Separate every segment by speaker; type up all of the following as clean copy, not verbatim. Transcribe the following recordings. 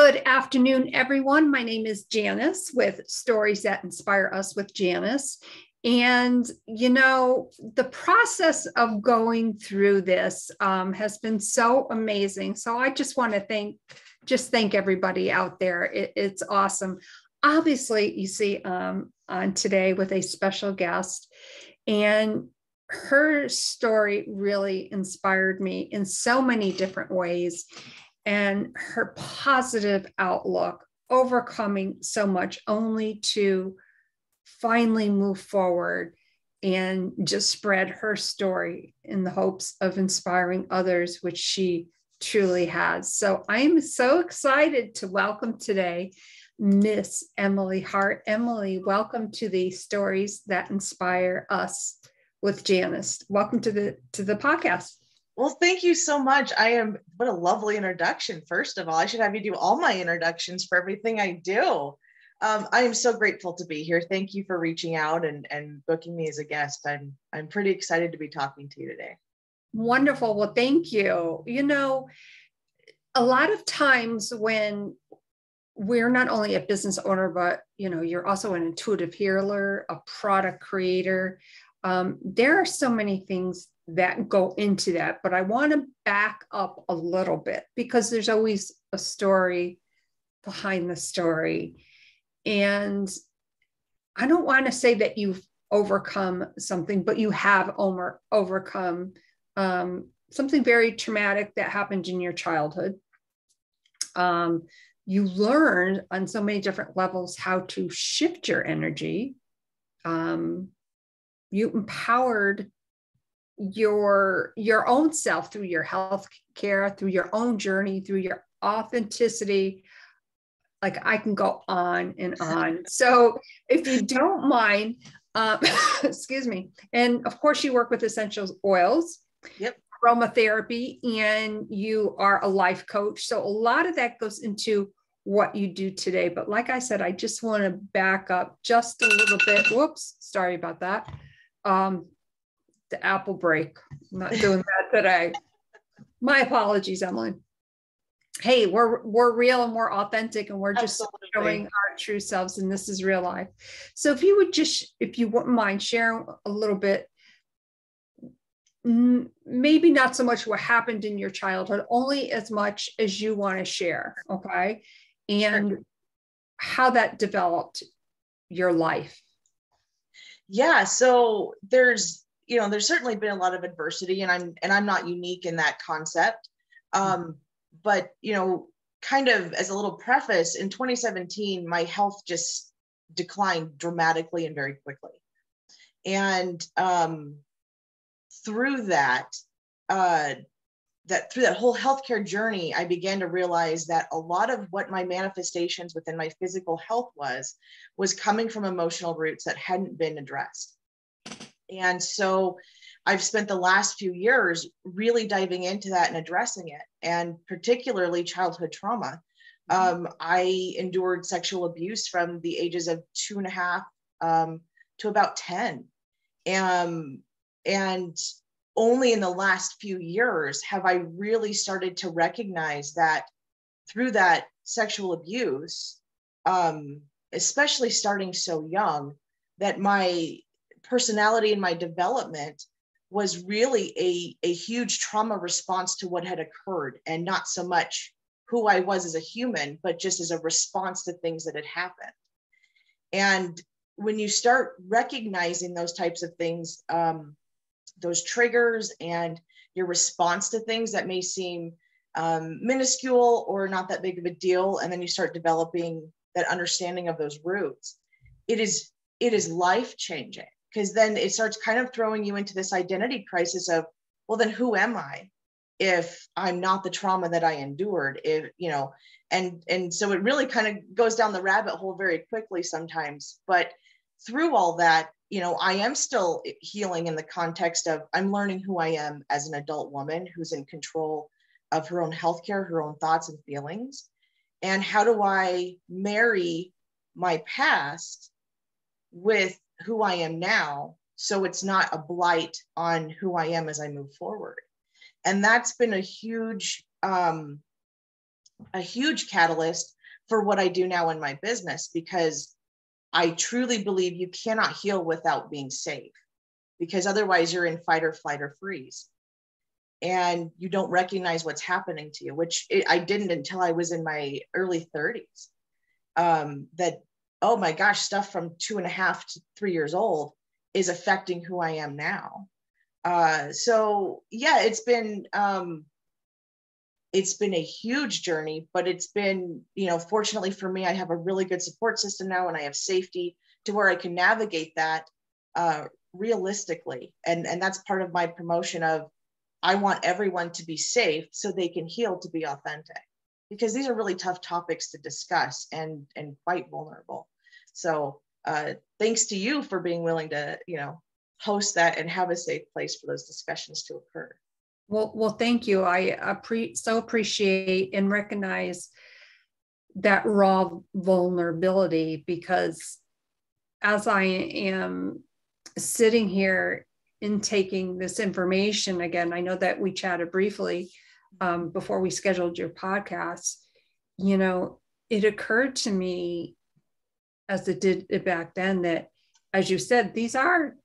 Speaker 1: Good afternoon, everyone. My name is Janice with Stories That Inspire Us with Janice. And, the process of going through this has been so amazing. So I just want to thank everybody out there. It's awesome. Obviously, you see on today with a special guest, and her story really inspired me in so many different ways. And her positive outlook, overcoming so much only to finally move forward and just spread her story in the hopes of inspiring others, which she truly has. So I'm so excited to welcome today Miss Emily Hart. Emily, welcome to the Stories That Inspire Us with Janice. Welcome to the podcast.
Speaker 2: Well, thank you so much. What a lovely introduction. First of all, I should have you do all my introductions for everything I do. I am so grateful to be here. Thank you for reaching out and booking me as a guest. I'm pretty excited to be talking to you today.
Speaker 1: Wonderful. Well, thank you. A lot of times when we're not only a business owner, but you're also an intuitive healer, a product creator. There are so many things that go into that, but I want to back up a little bit because there's always a story behind the story. And I don't want to say that you've overcome something, but you have overcome something very traumatic that happened in your childhood. You learned on so many different levels how to shift your energy. You empowered your own self through your health care, through your own journey, through your authenticity. Like I can go on and on. So if you don't mind, excuse me. And of course you work with essential oils,
Speaker 2: yep,
Speaker 1: aromatherapy, and you are a life coach. So a lot of that goes into what you do today. But like I said, I just want to back up just a little bit. Whoops, sorry about that. The apple break. I'm not doing that today. My apologies, Emily. Hey, we're real and we're authentic, and we're just
Speaker 2: Absolutely.
Speaker 1: showing our true selves, and this is real life. So if you wouldn't mind sharing a little bit, maybe not so much what happened in your childhood, only as much as you want to share, okay? And sure, how that developed your life.
Speaker 2: Yeah, so there's certainly been a lot of adversity, and I'm not unique in that concept. But, kind of as a little preface, in 2017, my health just declined dramatically and very quickly. And through that whole healthcare journey, I began to realize that a lot of what my manifestations within my physical health was coming from emotional roots that hadn't been addressed. And so I've spent the last few years really diving into that and addressing it, and particularly childhood trauma. I endured sexual abuse from the ages of 2.5 to about 10. And only in the last few years have I really started to recognize that through that sexual abuse, especially starting so young, that my personality and my development was really a huge trauma response to what had occurred, and not so much who I was as a human, but just as a response to things that had happened. And when you start recognizing those types of things, those triggers and your response to things that may seem minuscule or not that big of a deal, and then you start developing that understanding of those roots, it is life-changing. Because then it starts kind of throwing you into this identity crisis of, well, then who am I if I'm not the trauma that I endured? And so it really kind of goes down the rabbit hole very quickly sometimes. But through all that, I am still healing in the context of I'm learning who I am as an adult woman who's in control of her own healthcare, her own thoughts and feelings. And how do I marry my past with who I am now, so it's not a blight on who I am as I move forward? And that's been a huge catalyst for what I do now in my business, because I truly believe you cannot heal without being safe, because otherwise you're in fight or flight or freeze. And you don't recognize what's happening to you, which I didn't until I was in my early 30s. That, oh my gosh, stuff from 2.5 to 3 years old is affecting who I am now. So yeah, it's been a huge journey, but it's been, fortunately for me, I have a really good support system now, and I have safety to where I can navigate that realistically. And that's part of my promotion of, I want everyone to be safe so they can heal to be authentic, because these are really tough topics to discuss and quite vulnerable. So thanks to you for being willing to, host that and have a safe place for those discussions to occur.
Speaker 1: Well, thank you. I so appreciate and recognize that raw vulnerability, because as I am sitting here intaking this information again, I know that we chatted briefly before we scheduled your podcast. It occurred to me, as it did back then, that, as you said, these are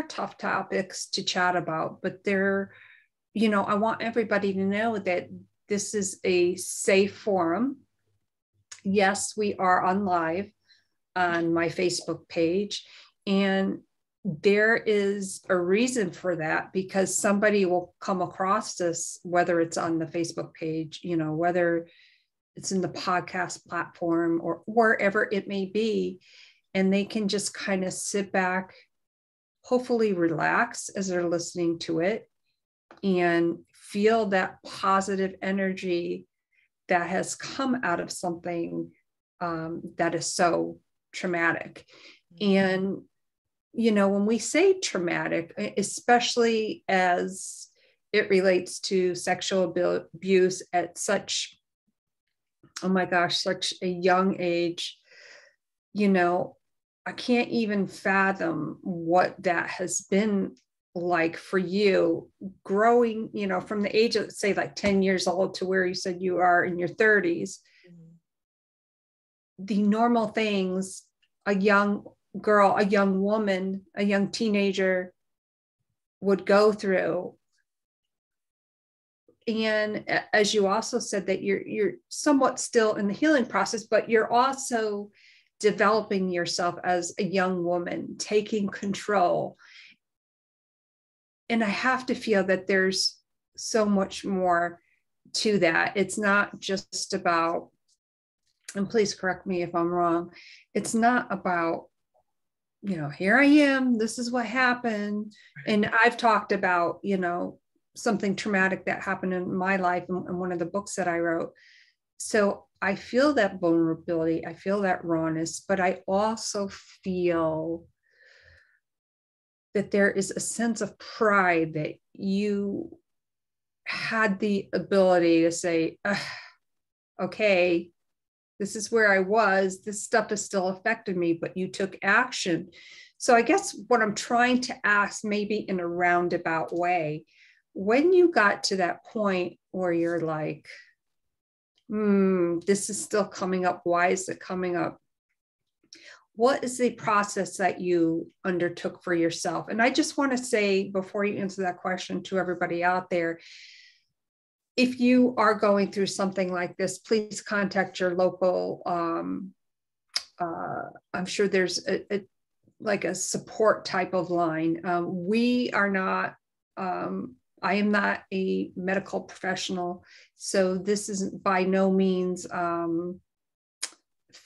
Speaker 1: tough topics to chat about, but they're, I want everybody to know that this is a safe forum. Yes, we are on live on my Facebook page, and there is a reason for that, because somebody will come across this, whether it's on the Facebook page, whether it's in the podcast platform or wherever it may be, and they can just kind of sit back, hopefully relax as they're listening to it, and feel that positive energy that has come out of something that is so traumatic. And when we say traumatic, especially as it relates to sexual abuse at such, oh my gosh, such a young age, I can't even fathom what that has been like for you, growing, from the age of, say, like 10 years old to where you said you are in your 30s. Mm-hmm. The normal things a young girl, a young woman, a young teenager would go through. And as you also said, that you're somewhat still in the healing process, but you're also developing yourself as a young woman, taking control. And I have to feel that there's so much more to that. It's not just about, and please correct me if I'm wrong, it's not about, here I am, this is what happened. And I've talked about, something traumatic that happened in my life in one of the books that I wrote. So I feel that vulnerability, I feel that rawness, but I also feel that there is a sense of pride that you had the ability to say, okay, this is where I was, this stuff has still affected me, but you took action. So I guess what I'm trying to ask, maybe in a roundabout way, when you got to that point where you're like, this is still coming up, why is it coming up? What is the process that you undertook for yourself? And I just want to say, before you answer that question, to everybody out there, if you are going through something like this, please contact your local, I'm sure there's like a support type of line. We are not, I am not a medical professional, so this is by no means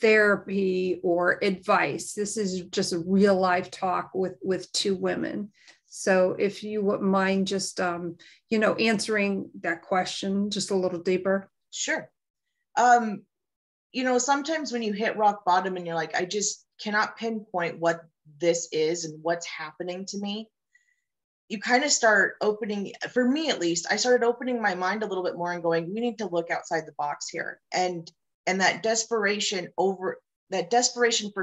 Speaker 1: therapy or advice. This is just a real life talk with two women. So if you wouldn't mind just, answering that question just a little deeper.
Speaker 2: Sure. Sometimes when you hit rock bottom and you're like, I just cannot pinpoint what this is and what's happening to me, you kind of start opening, for me at least, I started opening my mind a little bit more and going, we need to look outside the box here. And that desperation for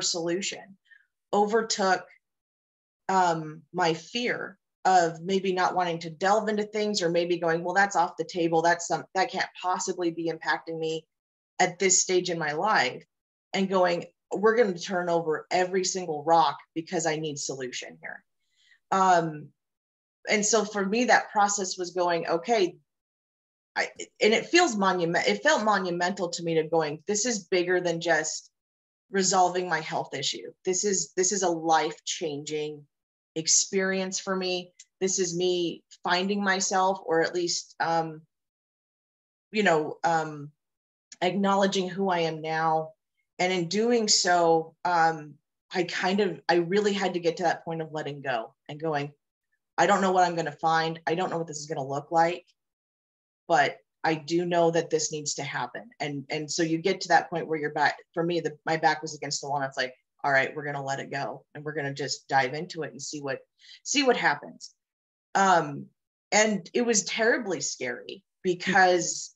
Speaker 2: solution overtook my fear of maybe not wanting to delve into things, or maybe going, well, that's off the table. That can't possibly be impacting me. at this stage in my life and going, we're going to turn over every single rock because I need solution here. And so for me, that process was going, okay, and it felt monumental to me, to going, this is bigger than just resolving my health issue. This is a life-changing experience for me. This is me finding myself, or at least, acknowledging who I am now. And in doing so, I really had to get to that point of letting go and going, I don't know what I'm going to find. I don't know what this is going to look like, but I do know that this needs to happen. And so you get to that point where your back, for me, my back was against the wall. And it's like, all right, we're going to let it go, and we're going to just dive into it and see what happens. And it was terribly scary because,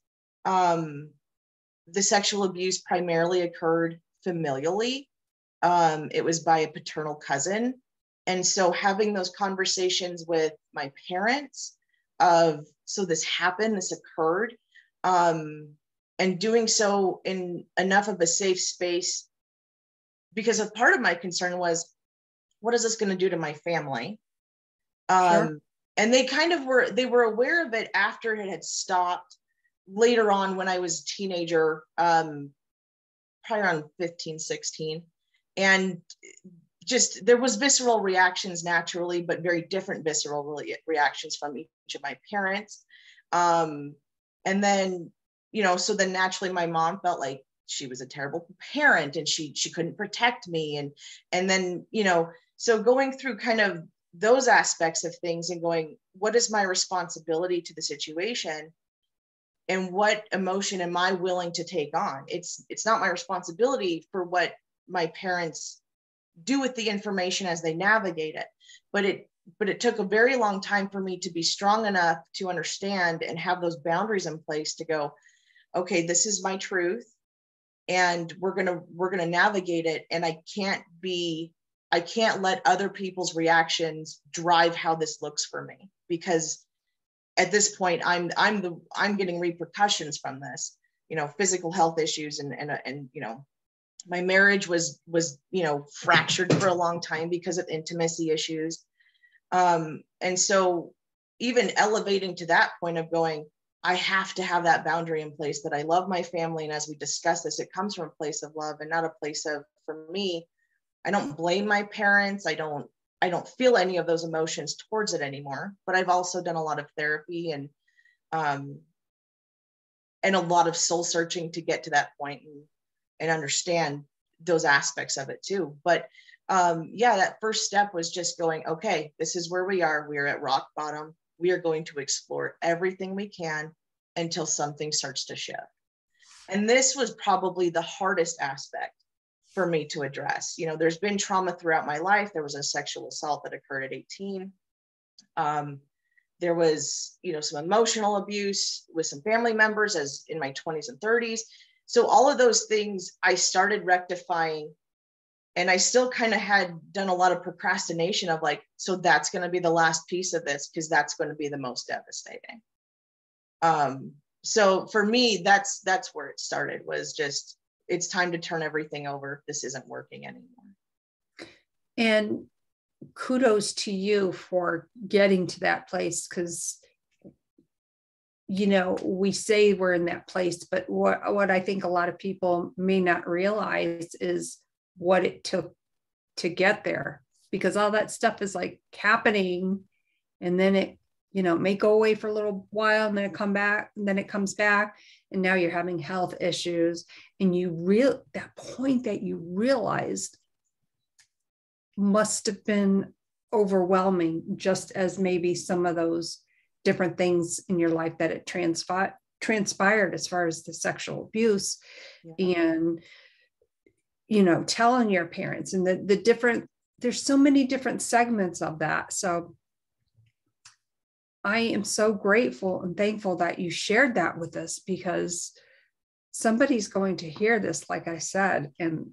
Speaker 2: the sexual abuse primarily occurred familially. It was by a paternal cousin. And so having those conversations with my parents of, so this happened, this occurred, and doing so in enough of a safe space, because a part of my concern was, what is this going to do to my family?
Speaker 1: Sure.
Speaker 2: And they were aware of it after it had stopped. Later on, when I was a teenager, probably around 15, 16, and just there was visceral reactions naturally, but very different visceral reactions from each of my parents. And then, so then naturally my mom felt like she was a terrible parent and she couldn't protect me. And then, so going through kind of those aspects of things and going, what is my responsibility to the situation? And what emotion am I willing to take on? It's not my responsibility for what my parents do with the information as they navigate it. But it took a very long time for me to be strong enough to understand and have those boundaries in place to go, okay, this is my truth, and we're gonna navigate it. And I can't let other people's reactions drive how this looks for me, because at this point, I'm getting repercussions from this, physical health issues, and my marriage was fractured for a long time because of intimacy issues, and so even elevating to that point of going, I have to have that boundary in place that I love my family, and as we discuss this, it comes from a place of love and not a place of, for me, I don't blame my parents. I don't feel any of those emotions towards it anymore, but I've also done a lot of therapy and a lot of soul searching to get to that point and understand those aspects of it too. But that first step was just going, okay, this is where we are. We're at rock bottom. We are going to explore everything we can until something starts to shift. And this was probably the hardest aspect for me to address. There's been trauma throughout my life. There was a sexual assault that occurred at 18. There was, some emotional abuse with some family members as in my 20s and 30s. So all of those things I started rectifying, and I still kind of had done a lot of procrastination of like, so that's going to be the last piece of this, because that's going to be the most devastating. So for me, that's where it started, was just, it's time to turn everything over. This isn't working anymore.
Speaker 1: And kudos to you for getting to that place, because, we say we're in that place, but what I think a lot of people may not realize is what it took to get there, because all that stuff is like happening, and then it, may go away for a little while, and then it comes back, and now you're having health issues, and that point that you realized must have been overwhelming, just as maybe some of those different things in your life that it transpired as far as the sexual abuse. Yeah. And telling your parents, and the different, there's so many different segments of that. So I am so grateful and thankful that you shared that with us, because somebody's going to hear this, like I said, and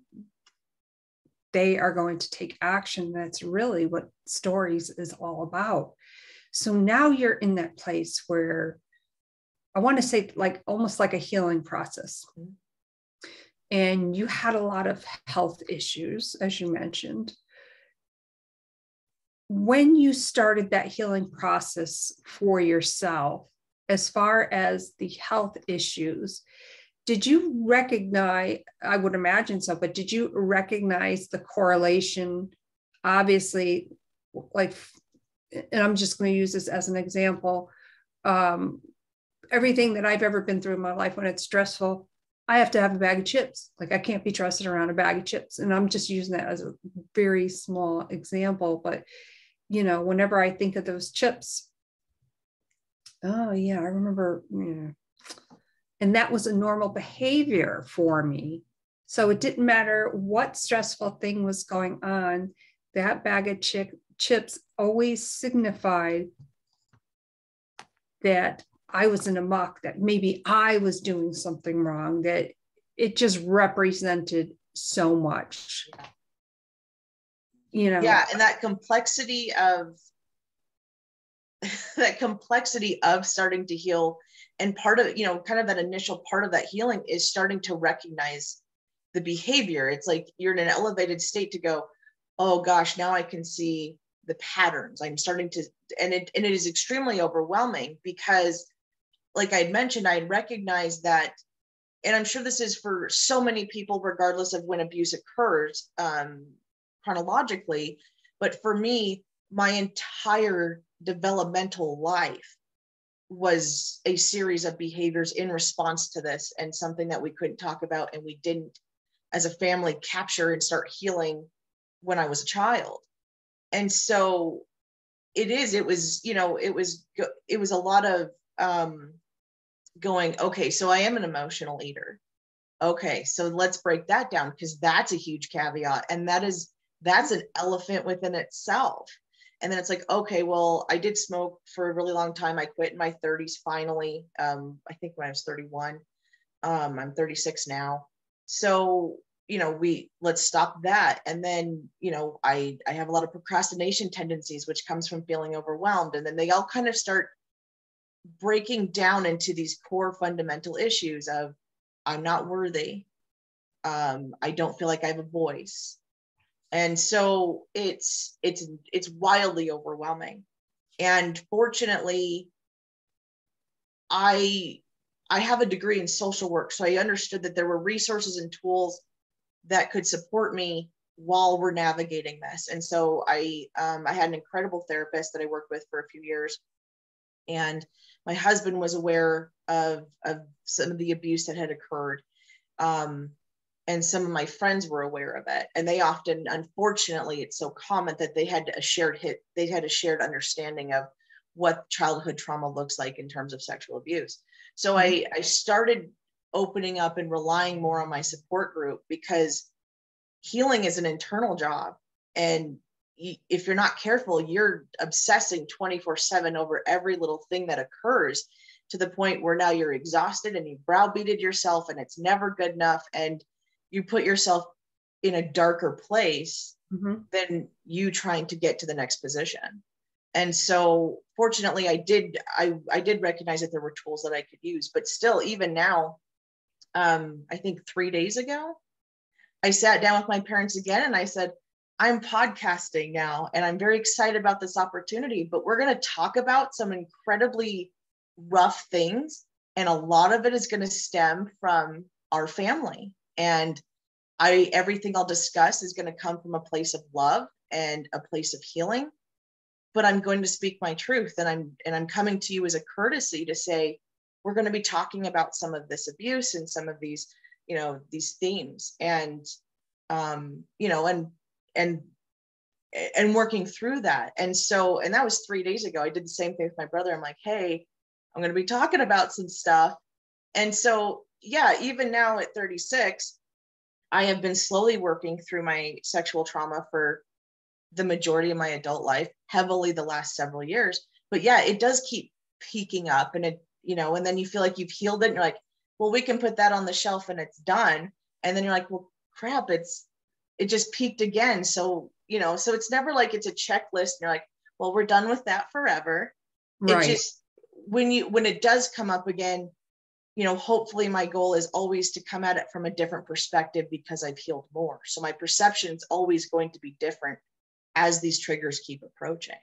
Speaker 1: they are going to take action. That's really what Stories is all about. So now you're in that place where I want to say, like, almost like a healing process. and you had a lot of health issues, as you mentioned. When you started that healing process for yourself, as far as the health issues, did you recognize, I would imagine so, but did you recognize the correlation? Obviously, like, and I'm just going to use this as an example. Everything that I've ever been through in my life, when it's stressful, I have to have a bag of chips. Like, I can't be trusted around a bag of chips. And I'm just using that as a very small example. But, you know, whenever I think of those chips, oh yeah, I remember, and that was a normal behavior for me. So it didn't matter what stressful thing was going on, that bag of chips always signified that I was in a muck, that maybe I was doing something wrong, that it just represented so much. You know?
Speaker 2: Yeah, and that complexity of starting to heal, and part of, you know, kind of that initial part of that healing is starting to recognize the behavior. It's like you're in an elevated state to go, oh gosh, now I can see the patterns. I'm starting to, and it is extremely overwhelming because, like I mentioned, I recognized that, and I'm sure this is for so many people, regardless of when abuse occurs, chronologically, but for me, my entire developmental life was a series of behaviors in response to this, and something that we couldn't talk about and we didn't as a family capture and start healing when I was a child. And so it was a lot of going, okay, so I am an emotional eater. Okay, so let's break that down, because that's a huge caveat, and that's an elephant within itself. And then it's like, okay, well, I did smoke for a really long time. I quit in my 30s finally. I think when I was 31. I'm 36 now. So, you know, let's stop that. And then, you know, I have a lot of procrastination tendencies, which comes from feeling overwhelmed. And then they all kind of start breaking down into these core fundamental issues of, I'm not worthy. I don't feel like I have a voice. And so it's wildly overwhelming. And fortunately, I have a degree in social work. So I understood that there were resources and tools that could support me while we're navigating this. And so I had an incredible therapist that I worked with for a few years. And my husband was aware of some of the abuse that had occurred. And some of my friends were aware of it. And they often, unfortunately, it's so common that they had a shared understanding of what childhood trauma looks like in terms of sexual abuse. So I started opening up and relying more on my support group, because healing is an internal job. And if you're not careful, you're obsessing 24/7 over every little thing that occurs, to the point where now you're exhausted and you've browbeated yourself and it's never good enough. And you put yourself in a darker place than you trying to get to the next position. And so fortunately I did recognize that there were tools that I could use, but still, even now, I think 3 days ago, I sat down with my parents again and I said, I'm podcasting now and I'm very excited about this opportunity, but we're going to talk about some incredibly rough things. And a lot of it is going to stem from our family. And everything I'll discuss is going to come from a place of love and a place of healing, but I'm going to speak my truth. And I'm coming to you as a courtesy to say, we're going to be talking about some of this abuse and some of these, you know, these themes, and, you know, and working through that. And so, and that was 3 days ago. I did the same thing with my brother. I'm like, hey, I'm going to be talking about some stuff. And so, yeah, even now at 36, I have been slowly working through my sexual trauma for the majority of my adult life, heavily the last several years. But yeah, it does keep peaking up, and it, you know, and then you feel like you've healed it and you're like, well, we can put that on the shelf and it's done. And then you're like, well, crap, it just peaked again. So, you know, so it's never like it's a checklist and you're like, well, we're done with that forever. Right. It just, when it does come up again, hopefully my goal is always to come at it from a different perspective because I've healed more. So my perception is always going to be different as these triggers keep approaching.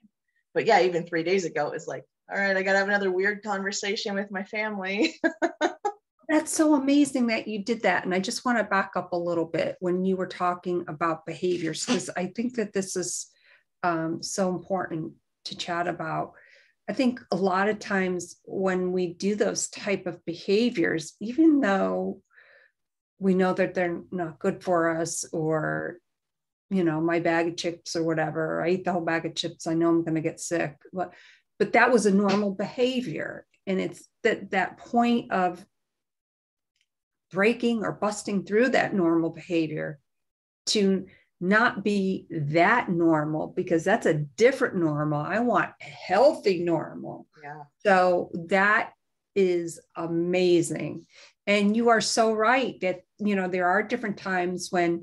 Speaker 2: But yeah, even 3 days ago, it was like, all right, I got to have another weird conversation with my family.
Speaker 1: That's so amazing that you did that. And I just want to back up a little bit when you were talking about behaviors, because I think that this is so important to chat about. I think a lot of times when we do those type of behaviors, even though we know that they're not good for us, or, my bag of chips or whatever, I eat the whole bag of chips, I know I'm going to get sick, but that was a normal behavior. And it's that point of breaking or busting through that normal behavior to not be that normal, because that's a different normal. I want a healthy normal.
Speaker 2: Yeah.
Speaker 1: So that is amazing. And you are so right that, there are different times when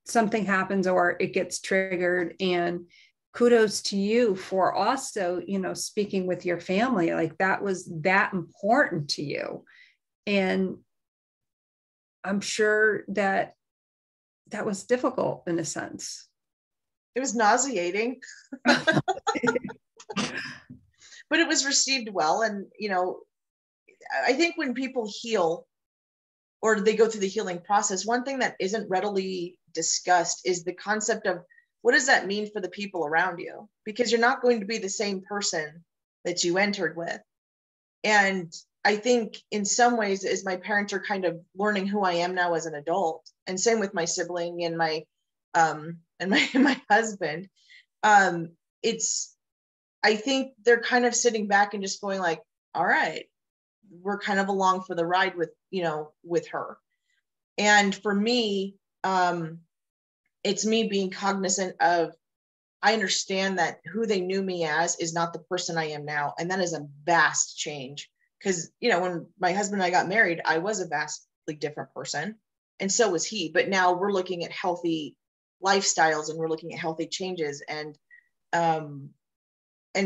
Speaker 1: something happens or it gets triggered, and kudos to you for also, speaking with your family, like that was that important to you. And I'm sure that was difficult in a sense.
Speaker 2: It was nauseating, but it was received well. And, I think when people heal or they go through the healing process, one thing that isn't readily discussed is the concept of what does that mean for the people around you? Because you're not going to be the same person that you entered with. And I think in some ways, as my parents are kind of learning who I am now as an adult, and same with my sibling and my husband, I think they're kind of sitting back and just going like, all right, we're kind of along for the ride with her. And for me, it's me being cognizant of, I understand that who they knew me as is not the person I am now. And that is a vast change. Because, when my husband and I got married, I was a vastly different person. And so was he. But now we're looking at healthy lifestyles and we're looking at healthy changes. And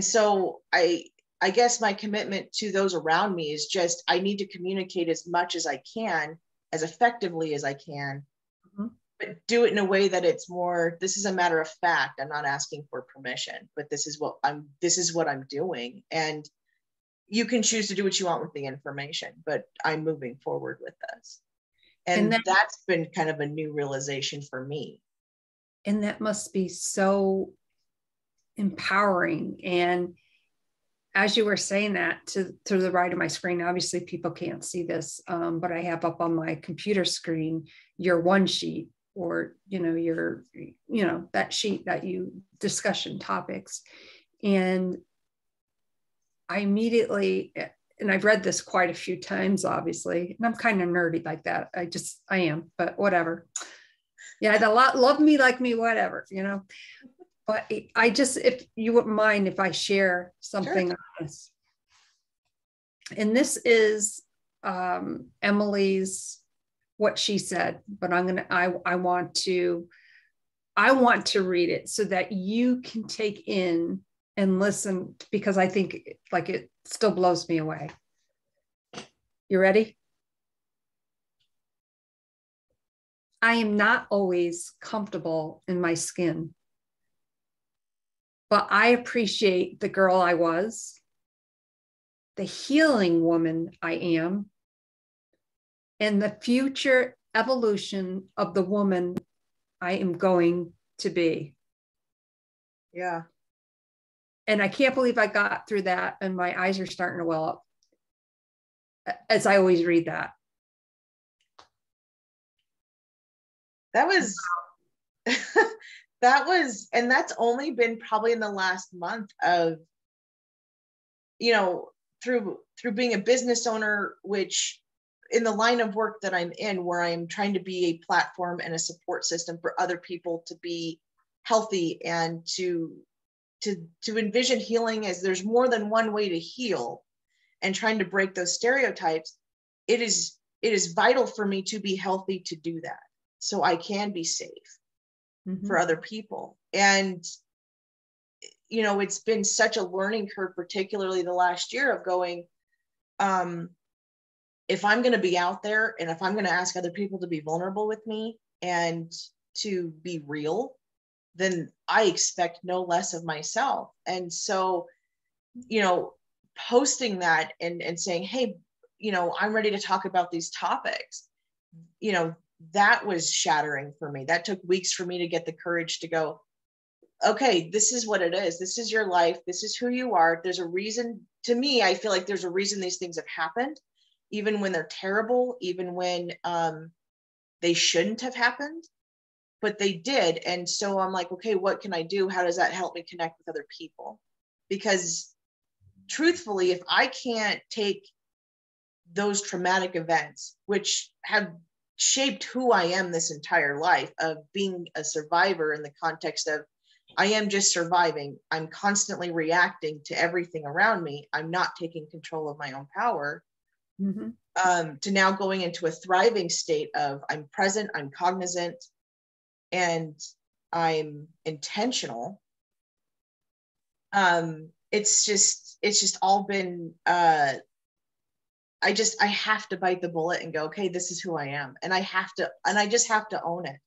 Speaker 2: so I guess my commitment to those around me is just, I need to communicate as much as I can, as effectively as I can, but do it in a way that it's more, this is a matter of fact. I'm not asking for permission, but this is what I'm doing. And you can choose to do what you want with the information, but I'm moving forward with this. And that's been kind of a new realization for me.
Speaker 1: And that must be so empowering. And as you were saying that, to the right of my screen, obviously people can't see this, but I have up on my computer screen your one sheet, or, your, that sheet that you discussion topics. And I immediately, and I've read this quite a few times, obviously, and I'm kind of nerdy like that. I am, but whatever. Yeah, a lot love me, like me, whatever, But if you wouldn't mind if I share something on this. And this is Emily's, what she said, but I want to read it so that you can take in and listen, because I think like it still blows me away. You ready? I am not always comfortable in my skin, but I appreciate the girl I was, the healing woman I am, and the future evolution of the woman I am going to be.
Speaker 2: Yeah.
Speaker 1: And I can't believe I got through that, and my eyes are starting to well up as I always read that.
Speaker 2: That was, and that's only been probably in the last month of, through being a business owner, which in the line of work that I'm in, where I'm trying to be a platform and a support system for other people to be healthy and to envision healing as there's more than one way to heal, and trying to break those stereotypes, it is vital for me to be healthy to do that, so I can be safe for other people. And, it's been such a learning curve, particularly the last year, of going, if I'm going to be out there and if I'm going to ask other people to be vulnerable with me and to be real, then I expect no less of myself. And so, you know, posting that and saying, hey, you know, I'm ready to talk about these topics, you know, that was shattering for me. That took weeks for me to get the courage to go, okay, this is what it is. This is your life. This is who you are. There's a reason. To me, I feel like there's a reason these things have happened, even when they're terrible, even when they shouldn't have happened, but they did. And so I'm like, okay, what can I do? How does that help me connect with other people? Because truthfully, if I can't take those traumatic events, which have shaped who I am this entire life, of being a survivor in the context of I am just surviving, I'm constantly reacting to everything around me, I'm not taking control of my own power, to now going into a thriving state of I'm present, I'm cognizant, and I'm intentional. It's just all been I have to bite the bullet and go, okay, this is who I am. And I just have to own it.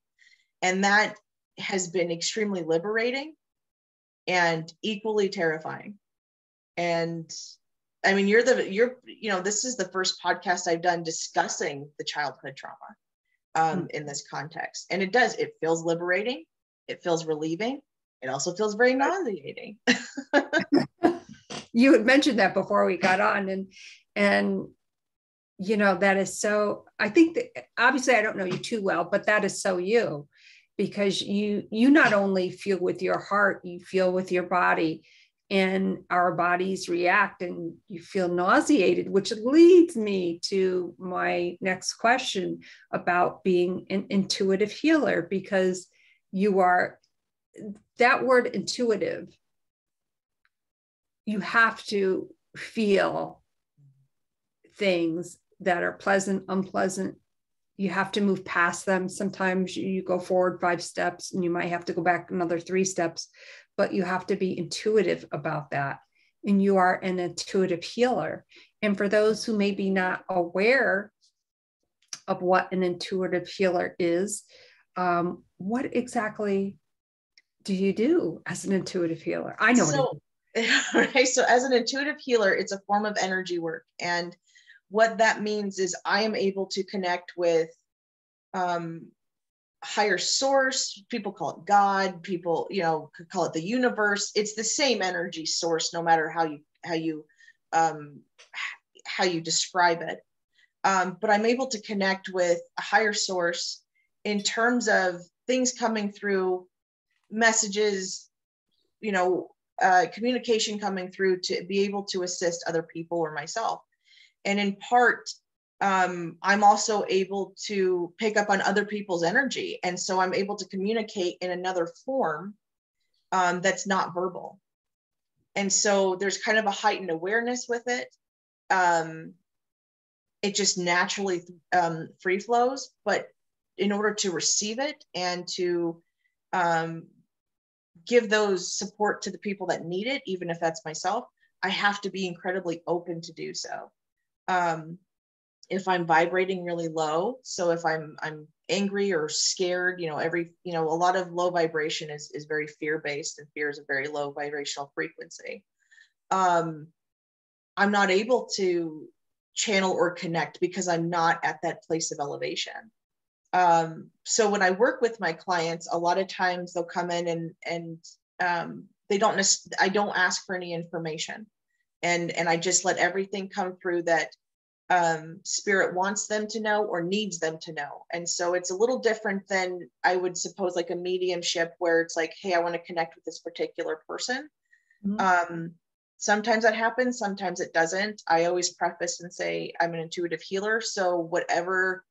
Speaker 2: And that has been extremely liberating and equally terrifying. And I mean, this is the first podcast I've done discussing the childhood trauma in this context. And it feels liberating. It feels relieving. It also feels very nauseating.
Speaker 1: You had mentioned that before we got on, and you know, that is so, I think that obviously I don't know you too well, but that is so you, because you not only feel with your heart, you feel with your body, and our bodies react and you feel nauseated, which leads me to my next question about being an intuitive healer, because you are, that word intuitive, you have to feel things that are pleasant, unpleasant. You have to move past them. Sometimes you go forward 5 steps and you might have to go back another 3 steps, but you have to be intuitive about that. And you are an intuitive healer. And for those who may be not aware of what an intuitive healer is, what exactly do you do as an intuitive healer? I know.
Speaker 2: Right. So as an intuitive healer, it's a form of energy work. And what that means is I am able to connect with higher source. People call it God. People, could call it the universe. It's the same energy source, no matter how you describe it. But I'm able to connect with a higher source in terms of things coming through, messages, communication coming through, to be able to assist other people or myself. And in part, I'm also able to pick up on other people's energy. And so I'm able to communicate in another form that's not verbal. And so there's kind of a heightened awareness with it. It just naturally free flows. But in order to receive it and to give those support to the people that need it, even if that's myself, I have to be incredibly open to do so. If I'm vibrating really low, so if I'm angry or scared, a lot of low vibration is very fear-based, and fear is a very low vibrational frequency. I'm not able to channel or connect because I'm not at that place of elevation. So when I work with my clients, a lot of times they'll come in and I don't ask for any information, and I just let everything come through that spirit wants them to know or needs them to know. And so it's a little different than I would suppose like a mediumship, where it's like, hey, I want to connect with this particular person. Mm-hmm. Sometimes that happens, sometimes it doesn't. I always preface and say I'm an intuitive healer, so whatever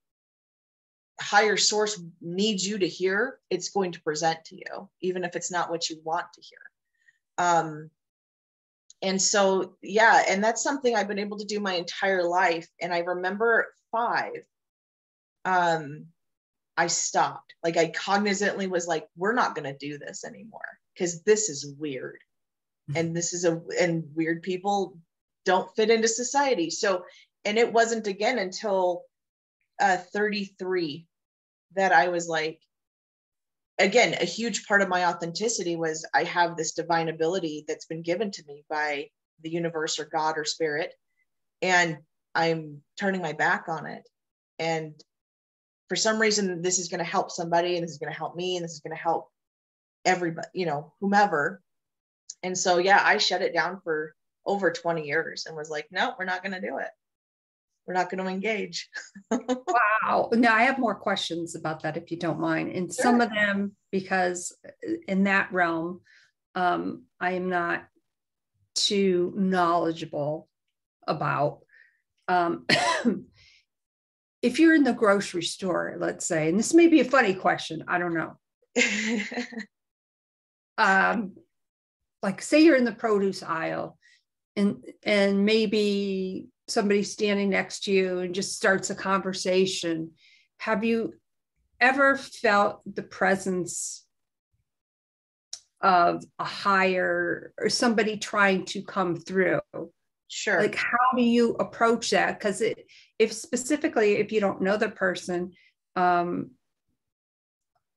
Speaker 2: higher source needs you to hear, it's going to present to you, even if it's not what you want to hear. And so, yeah, and that's something I've been able to do my entire life. And I remember at 5, I stopped. Like, I cognizantly was like, we're not going to do this anymore, because this is weird. And and weird people don't fit into society. So And it wasn't again until 33 that I was like, again, a huge part of my authenticity was I have this divine ability that's been given to me by the universe or God or spirit, and I'm turning my back on it. And for some reason, this is going to help somebody, and this is going to help me, and this is going to help everybody, you know, whomever. And so, yeah, I shut it down for over 20 years and was like, no, we're not going to do it. We're not going to engage.
Speaker 1: Wow. Now I have more questions about that if you don't mind. And
Speaker 2: Sure.
Speaker 1: some of them, because in that realm, I am not too knowledgeable about. If you're in the grocery store, let's say, and this may be a funny question, I don't know. Like say you're in the produce aisle and maybe somebody's standing next to you and just starts a conversation. Have you ever felt the presence of a higher or somebody trying to come through?
Speaker 2: Sure.
Speaker 1: Like, how do you approach that? Because if specifically, if you don't know the person, I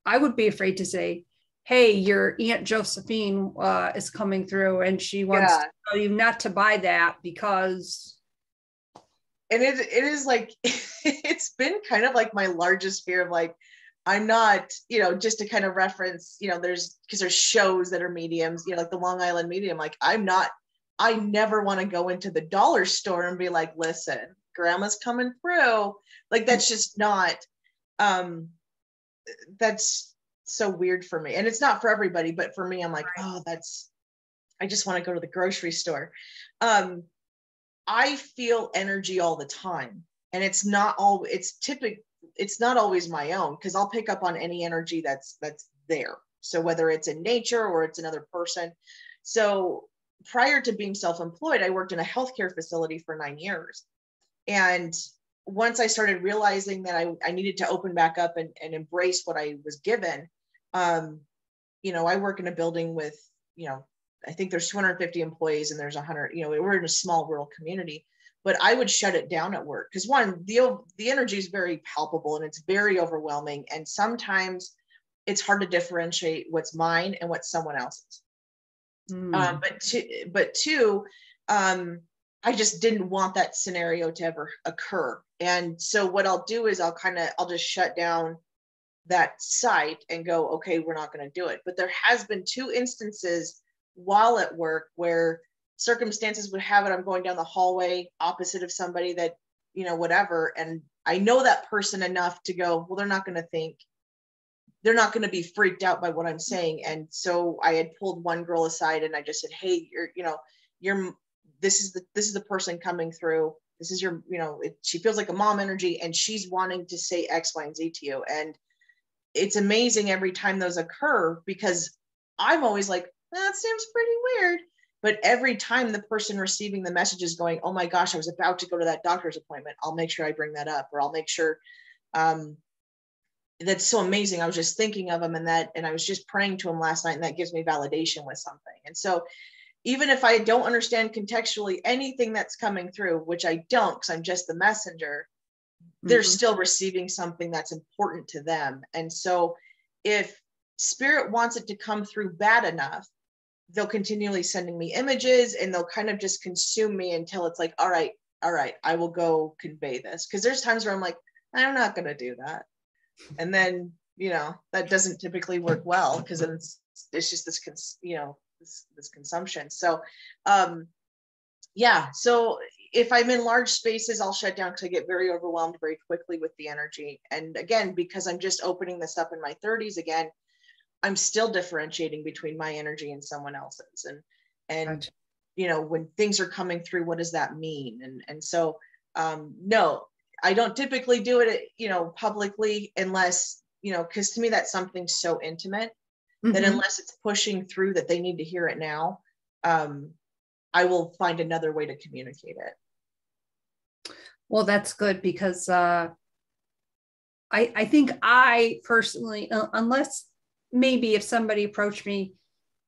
Speaker 1: would be afraid to say, hey, your Aunt Josephine is coming through and she wants to tell you not to buy that because.
Speaker 2: And it is like, it's been kind of like my largest fear of like, I'm not, you know, just to kind of reference, you know, because there's shows that are mediums, you know, like the Long Island Medium, like I never want to go into the dollar store and be like, listen, grandma's coming through. Like, that's just not, that's so weird for me. And it's not for everybody, but for me, I'm like, oh, I just want to go to the grocery store. I feel energy all the time, and it's not always my own, because I'll pick up on any energy that's there. So whether it's in nature or it's another person. So prior to being self-employed, I worked in a healthcare facility for 9 years. And once I started realizing that I needed to open back up and embrace what I was given, you know, I work in a building with, you know, I think there's 250 employees and there's 100, you know, we're in a small rural community, but I would shut it down at work. Because one, the energy is very palpable and it's very overwhelming. And sometimes it's hard to differentiate what's mine and what's someone else's. But two, I just didn't want that scenario to ever occur. And so what I'll do is I'll just shut down that site and go, okay, we're not going to do it. But there has been 2 instances while at work where circumstances would have it, I'm going down the hallway opposite of somebody that, you know, whatever. And I know that person enough to go, well, they're not going to be freaked out by what I'm saying. And so I had pulled one girl aside and I just said, hey, this is the person coming through. This is your, you know, she feels like a mom energy and she's wanting to say X, Y, and Z to you. And it's amazing every time those occur, because I'm always like, that seems pretty weird. But every time the person receiving the message is going, oh my gosh, I was about to go to that doctor's appointment, I'll make sure I bring that up, or I'll make sure, that's so amazing. I was just thinking of him and I was just praying to him last night, and that gives me validation with something. And so even if I don't understand contextually anything that's coming through, which I don't, because I'm just the messenger, they're still receiving something that's important to them. And so if spirit wants it to come through bad enough, they'll continually sending me images and they'll kind of just consume me until it's like, all right, I will go convey this. Because there's times where I'm like, I'm not going to do that. And then, you know, that doesn't typically work well, because it's just this consumption. So, yeah. So if I'm in large spaces, I'll shut down because I get very overwhelmed very quickly with the energy. And again, because I'm just opening this up in my 30s again, I'm still differentiating between my energy and someone else's. And gotcha. You know, when things are coming through, what does that mean? And so, no, I don't typically do it, you know, publicly, unless, you know, because to me, that's something so intimate that unless it's pushing through that they need to hear it now, I will find another way to communicate it.
Speaker 1: Well, that's good, because I think I personally, unless maybe if somebody approached me,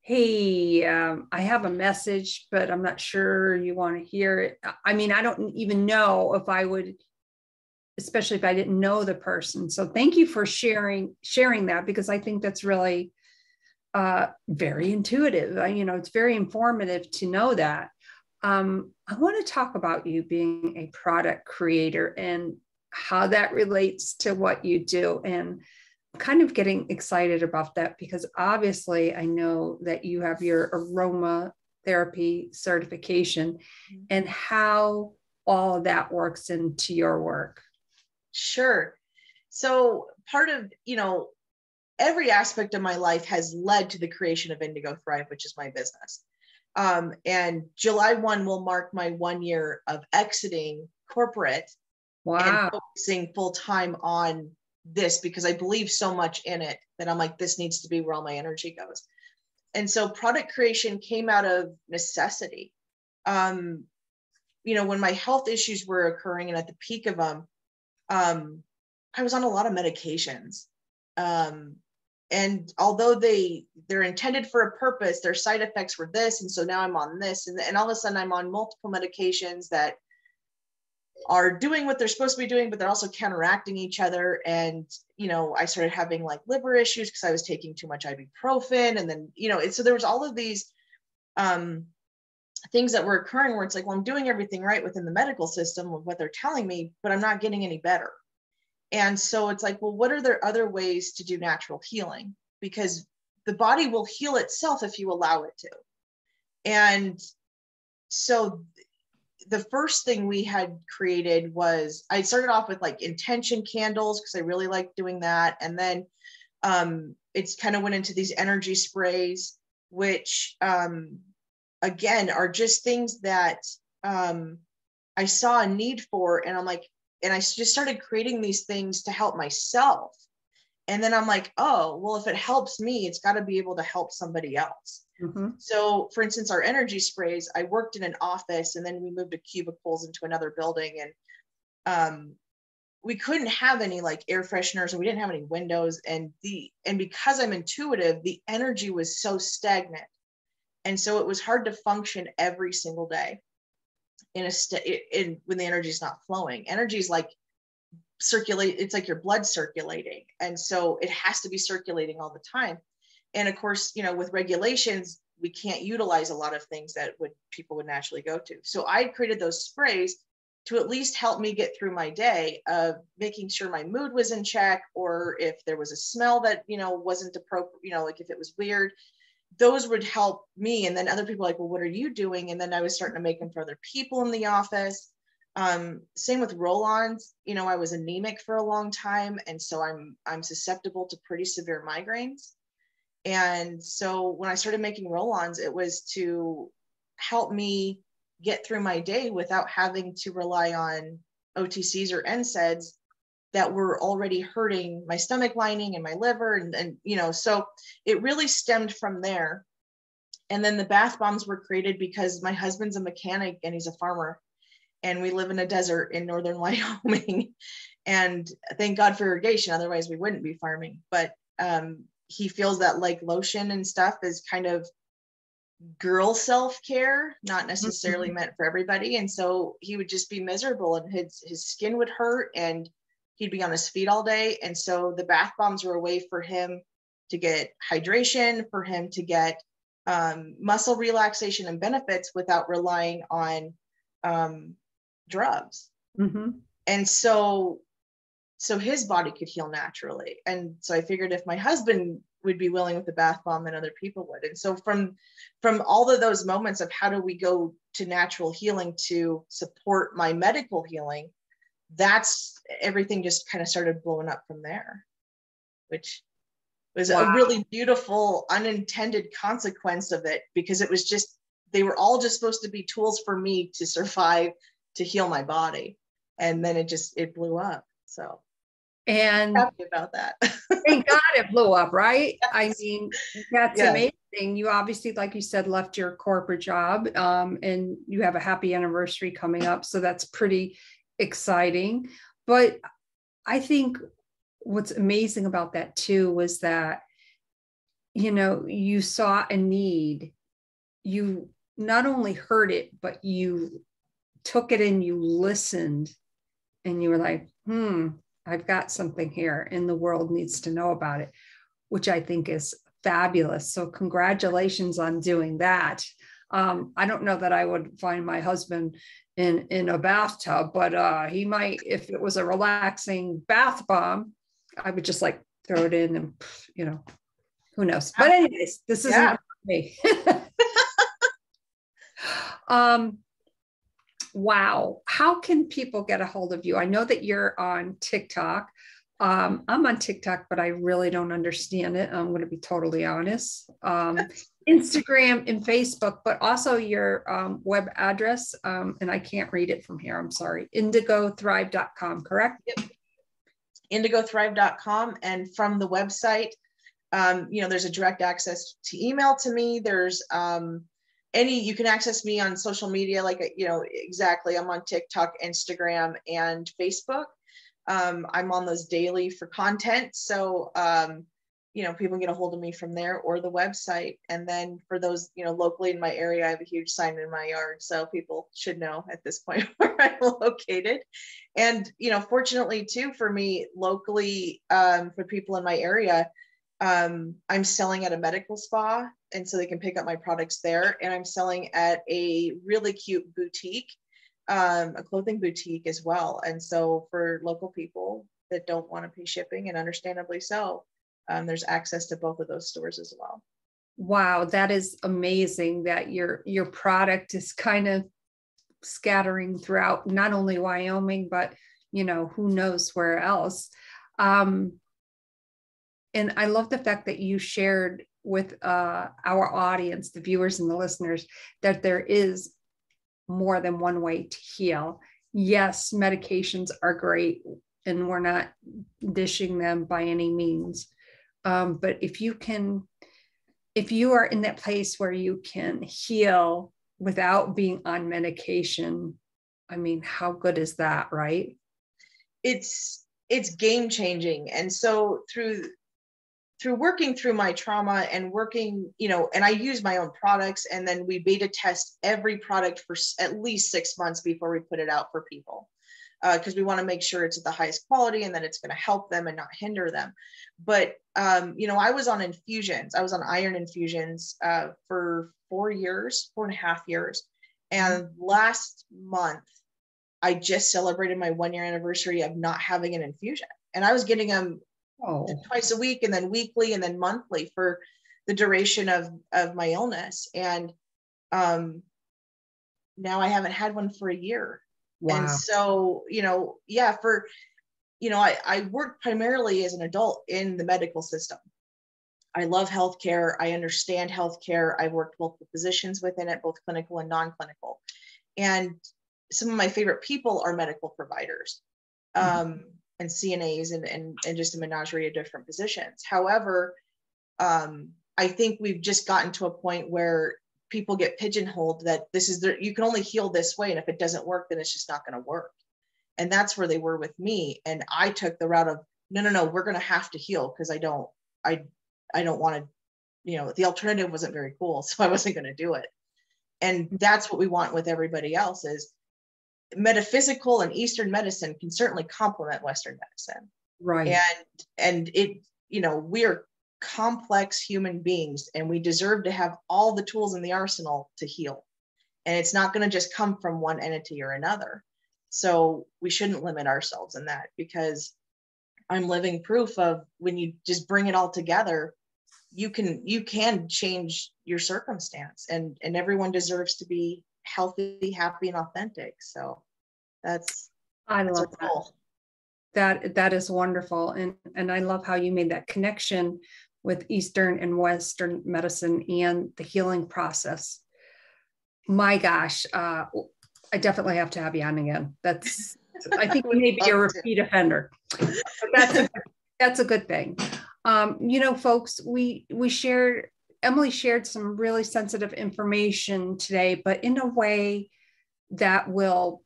Speaker 1: Hey, I have a message, but I'm not sure you want to hear it. I mean, I don't even know if I would, especially if I didn't know the person. So thank you for sharing that, because I think that's really very intuitive. It's very informative to know that. I want to talk about you being a product creator and how that relates to what you do. And I'm kind of getting excited about that because obviously I know that you have your aromatherapy certification and how all of that works into your work.
Speaker 2: Sure. So part of, every aspect of my life has led to the creation of Indigo Thrive, which is my business. And July 1 will mark my 1 year of exiting corporate and
Speaker 1: Wow.
Speaker 2: focusing full time on this because I believe so much in it that I'm like, this needs to be where all my energy goes. And so product creation came out of necessity. When my health issues were occurring and at the peak of them, I was on a lot of medications. And although they're intended for a purpose, their side effects were this. And so now I'm on this. And all of a sudden I'm on multiple medications that are doing what they're supposed to be doing, but they're also counteracting each other. And, I started having like liver issues because I was taking too much ibuprofen. And then, so there was all of these things that were occurring where it's like, well, I'm doing everything right within the medical system with what they're telling me, but I'm not getting any better. And so it's like, well, what are there other ways to do natural healing? Because the body will heal itself if you allow it to. And so the first thing we had created was, I started off with like intention candles because I really liked doing that. And then it's kind of went into these energy sprays, which again are just things that I saw a need for. And I'm like, and I just started creating these things to help myself. And then I'm like, oh, well, if it helps me, it's got to be able to help somebody else.
Speaker 1: Mm-hmm.
Speaker 2: So for instance, our energy sprays, I worked in an office and then we moved to cubicles into another building. And we couldn't have any like air fresheners and we didn't have any windows. And because I'm intuitive, the energy was so stagnant. And so it was hard to function every single day when the energy is not flowing. Energy is like it's like your blood circulating. And so it has to be circulating all the time. And of course, with regulations, we can't utilize a lot of things that people would naturally go to. So I created those sprays to at least help me get through my day of making sure my mood was in check, or if there was a smell that, wasn't appropriate, like if it was weird, those would help me. And then other people were like, well, what are you doing? And then I was starting to make them for other people in the office. Same with roll-ons. I was anemic for a long time. And so I'm susceptible to pretty severe migraines. And so when I started making roll-ons, it was to help me get through my day without having to rely on OTCs or NSAIDs that were already hurting my stomach lining and my liver. And so it really stemmed from there. And then the bath bombs were created because my husband's a mechanic and he's a farmer. And we live in a desert in northern Wyoming. And thank God for irrigation. Otherwise, we wouldn't be farming. But he feels that like lotion and stuff is kind of girl self-care, not necessarily meant for everybody. And so he would just be miserable and his skin would hurt and he'd be on his feet all day. And so the bath bombs were a way for him to get hydration, for him to get muscle relaxation and benefits without relying on drugs.
Speaker 1: Mm-hmm.
Speaker 2: And so his body could heal naturally. And so I figured if my husband would be willing with the bath bomb, then other people would. And so from all of those moments of how do we go to natural healing to support my medical healing, that's everything just kind of started blowing up from there, which was a really beautiful unintended consequence of it, because it was just, they were all just supposed to be tools for me to survive, to heal my body. And then it blew up. So
Speaker 1: and
Speaker 2: I'm happy about that.
Speaker 1: Thank God it blew up, right? Yes. I mean, that's
Speaker 2: yes.
Speaker 1: amazing. You obviously, like you said, left your corporate job and you have a happy anniversary coming up. So that's pretty exciting. But I think what's amazing about that too was that you saw a need, you not only heard it, but you took it and you listened, and you were like, I've got something here and the world needs to know about it, which I think is fabulous. So congratulations on doing that. I don't know that I would find my husband in a bathtub, but he might, if it was a relaxing bath bomb, I would just like throw it in and, who knows. But anyways, this isn't me. Wow. How can people get a hold of you? I know that you're on TikTok. I'm on TikTok, but I really don't understand it. I'm going to be totally honest. Instagram and Facebook, but also your web address. And I can't read it from here. I'm sorry. IndigoThrive.com, correct?
Speaker 2: Yep. IndigoThrive.com. And from the website, there's a direct access to email to me. There's you can access me on social media, exactly. I'm on TikTok, Instagram, and Facebook. I'm on those daily for content. So, people can get a hold of me from there or the website. And then for those, locally in my area, I have a huge sign in my yard. So people should know at this point where I'm located. And, fortunately too, for me locally, for people in my area, I'm selling at a medical spa, and so they can pick up my products there. And I'm selling at a really cute boutique, a clothing boutique as well. And so for local people that don't want to pay shipping, and understandably so, there's access to both of those stores as well.
Speaker 1: Wow, that is amazing that your product is kind of scattering throughout not only Wyoming, but who knows where else. And I love the fact that you shared with our audience, the viewers and the listeners, that there is more than one way to heal. Yes, medications are great, and we're not dishing them by any means. But if you are in that place where you can heal without being on medication, I mean, how good is that, right?
Speaker 2: It's game changing. And so through working through my trauma and working, and I use my own products, and then we beta test every product for at least 6 months before we put it out for people. Because we want to make sure it's at the highest quality and that it's going to help them and not hinder them. But, I was on infusions. I was on iron infusions for 4.5 years. And last month, I just celebrated my 1-year anniversary of not having an infusion. And I was getting them twice a week, and then weekly, and then monthly for the duration of my illness. And now I haven't had one for a year. Wow. And so, I worked primarily as an adult in the medical system. I love healthcare. I understand healthcare. I worked multiple positions within it, both clinical and non-clinical. And some of my favorite people are medical providers. And CNAs and just a menagerie of different positions. However, I think we've just gotten to a point where people get pigeonholed that you can only heal this way. And if it doesn't work, then it's just not going to work. And that's where they were with me. And I took the route of, no, we're going to have to heal, because I don't want to, the alternative wasn't very cool. So I wasn't going to do it. And that's what we want with everybody else is, metaphysical and Eastern medicine can certainly complement Western medicine.
Speaker 1: Right.
Speaker 2: And it, we are complex human beings, and we deserve to have all the tools in the arsenal to heal. And it's not going to just come from one entity or another. So we shouldn't limit ourselves in that, because I'm living proof of when you just bring it all together, you can change your circumstance, and everyone deserves to be healthy, happy, and authentic. So
Speaker 1: I love that. That is wonderful. And I love how you made that connection with Eastern and Western medicine and the healing process. My gosh, I definitely have to have you on again. I think we may be a repeat offender. That's a good thing. Folks, Emily shared some really sensitive information today, but in a way that will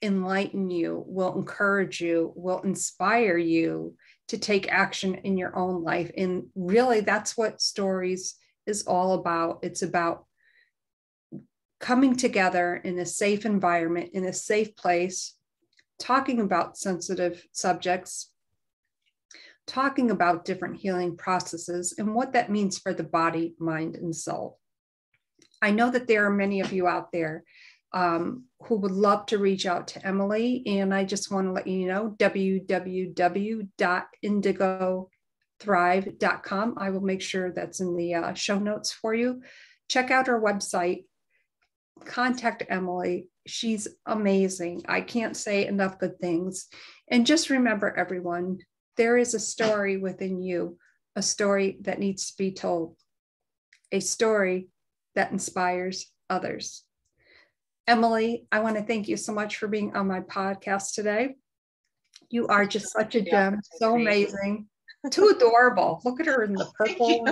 Speaker 1: enlighten you, will encourage you, will inspire you to take action in your own life. And really, that's what Stories is all about. It's about coming together in a safe environment, in a safe place, talking about sensitive subjects, talking about different healing processes and what that means for the body, mind, and soul. I know that there are many of you out there who would love to reach out to Emily. And I just want to let you know, www.indigothrive.com. I will make sure that's in the show notes for you. Check out her website. Contact Emily. She's amazing. I can't say enough good things. And just remember, everyone, there is a story within you, a story that needs to be told, a story that inspires others. Emily, I want to thank you so much for being on my podcast today. You are just such a gem, so amazing, too adorable. Look at her in the purple.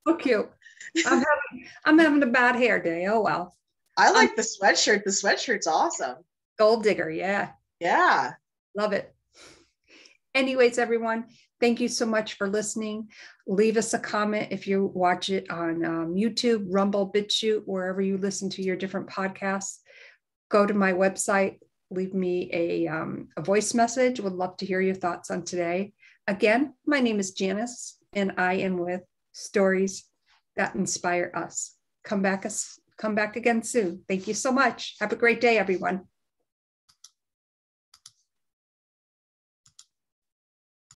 Speaker 1: So cute. I'm having a bad hair day. Oh, well.
Speaker 2: I like the sweatshirt. The sweatshirt's awesome.
Speaker 1: Gold digger. Yeah.
Speaker 2: Yeah.
Speaker 1: Love it. Anyways, everyone, thank you so much for listening. Leave us a comment if you watch it on YouTube, Rumble, BitChute, wherever you listen to your different podcasts. Go to my website, leave me a voice message. Would love to hear your thoughts on today. Again, my name is Janice, and I am with Stories That Inspire Us. Come back again soon. Thank you so much. Have a great day, everyone.